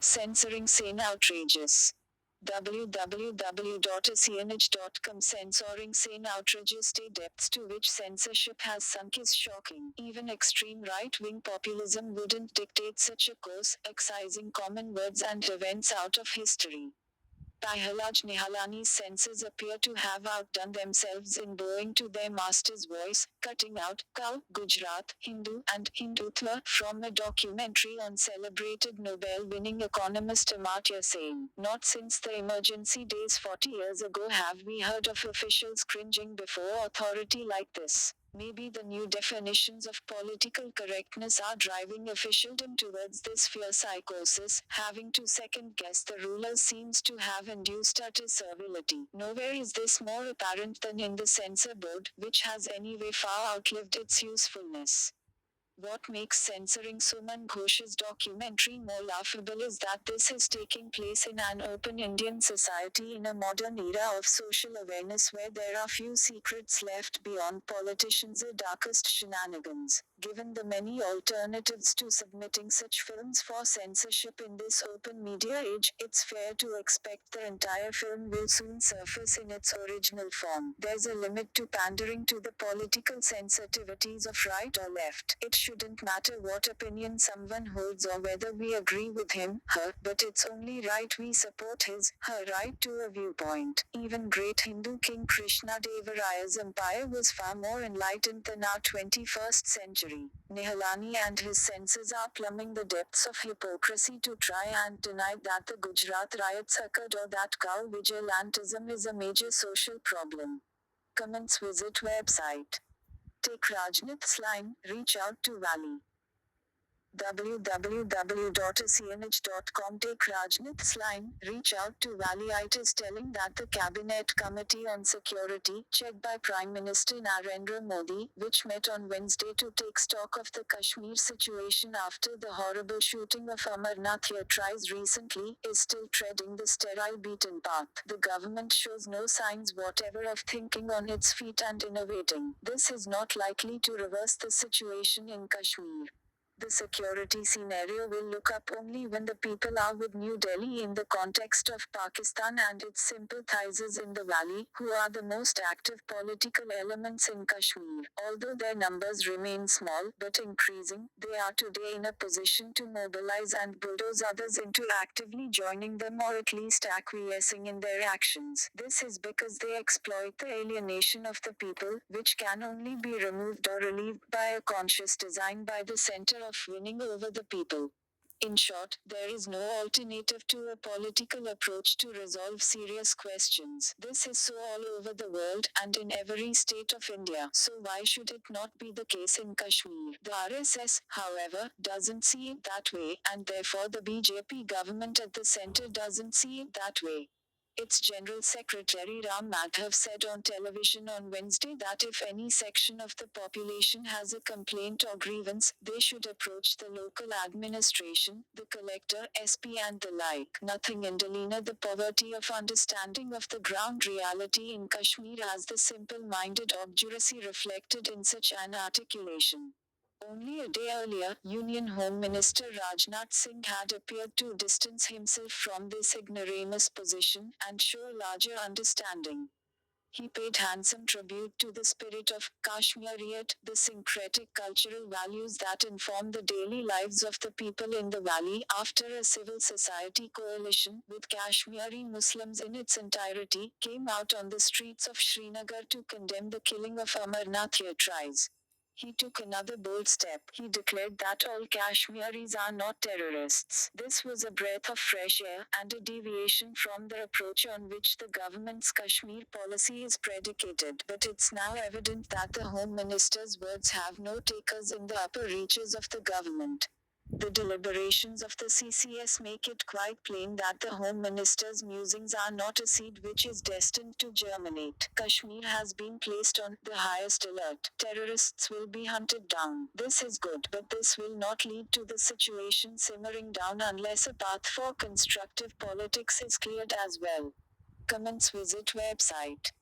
Censoring sane outrages. www.cnh.com. Censoring sane outrages. The depths to which censorship has sunk is shocking. Even extreme right-wing populism wouldn't dictate such a course, excising common words and events out of history. Prahalad Nihalani's censors appear to have outdone themselves in bowing to their master's voice, cutting out Cow, Gujarat, Hindu, and Hindutva from a documentary on celebrated Nobel-winning economist Amartya Sen. Not since the emergency days 40 years ago have we heard of officials cringing before authority like this. Maybe the new definitions of political correctness are driving officialdom towards this fear psychosis, having to second guess the rulers seems to have induced utter servility. Nowhere is this more apparent than in the censor board, which has anyway far outlived its usefulness. What makes censoring Suman Ghosh's documentary more laughable is that this is taking place in an open Indian society in a modern era of social awareness where there are few secrets left beyond politicians' darkest shenanigans. Given the many alternatives to submitting such films for censorship in this open media age, it's fair to expect the entire film will soon surface in its original form. There's a limit to pandering to the political sensitivities of right or left. It shouldn't matter what opinion someone holds or whether we agree with him, her, but it's only right we support his, her right to a viewpoint. Even great Hindu king Krishna Devaraya's empire was far more enlightened than our 21st century. Nihalani and his censors are plumbing the depths of hypocrisy to try and deny that the Gujarat riots occurred or that cow vigilantism is a major social problem. Comments. Visit website. Take Rajnath's line, reach out to Valley. www.cnh.com. Take Rajnath's line, reach out to Valley. It is telling that the Cabinet Committee on Security, chaired by Prime Minister Narendra Modi, which met on Wednesday to take stock of the Kashmir situation after the horrible shooting of Amarnath Yatri's recently, is still treading the sterile beaten path. The government shows no signs whatever of thinking on its feet and innovating. This is not likely to reverse the situation in Kashmir. The security scenario will look up only when the people are with New Delhi in the context of Pakistan and its sympathizers in the valley, who are the most active political elements in Kashmir. Although their numbers remain small but increasing, they are today in a position to mobilize and bulldoze others into actively joining them or at least acquiescing in their actions. This is because they exploit the alienation of the people, which can only be removed or relieved by a conscious design by the center of winning over the people. In short, there is no alternative to a political approach to resolve serious questions. This is so all over the world, and in every state of India. So why should it not be the case in Kashmir? The RSS, however, doesn't see it that way, and therefore the BJP government at the center doesn't see it that way. Its General Secretary Ram Madhav said on television on Wednesday that if any section of the population has a complaint or grievance, they should approach the local administration, the collector, SP and the like. Nothing indolent. The poverty of understanding of the ground reality in Kashmir as the simple-minded obduracy reflected in such an articulation. Only a day earlier, Union Home Minister Rajnath Singh had appeared to distance himself from this ignoramus position and show a larger understanding. He paid handsome tribute to the spirit of Kashmiriyat, the syncretic cultural values that inform the daily lives of the people in the valley, after a civil society coalition, with Kashmiri Muslims in its entirety, came out on the streets of Srinagar to condemn the killing of Amarnath Yatris. He took another bold step. He declared that all Kashmiris are not terrorists. This was a breath of fresh air, and a deviation from the approach on which the government's Kashmir policy is predicated. But it's now evident that the Home Minister's words have no takers in the upper reaches of the government. The deliberations of the CCS make it quite plain that the Home Minister's musings are not a seed which is destined to germinate. Kashmir has been placed on the highest alert. Terrorists will be hunted down. This is good, but this will not lead to the situation simmering down unless a path for constructive politics is cleared as well. Comments. Visit website.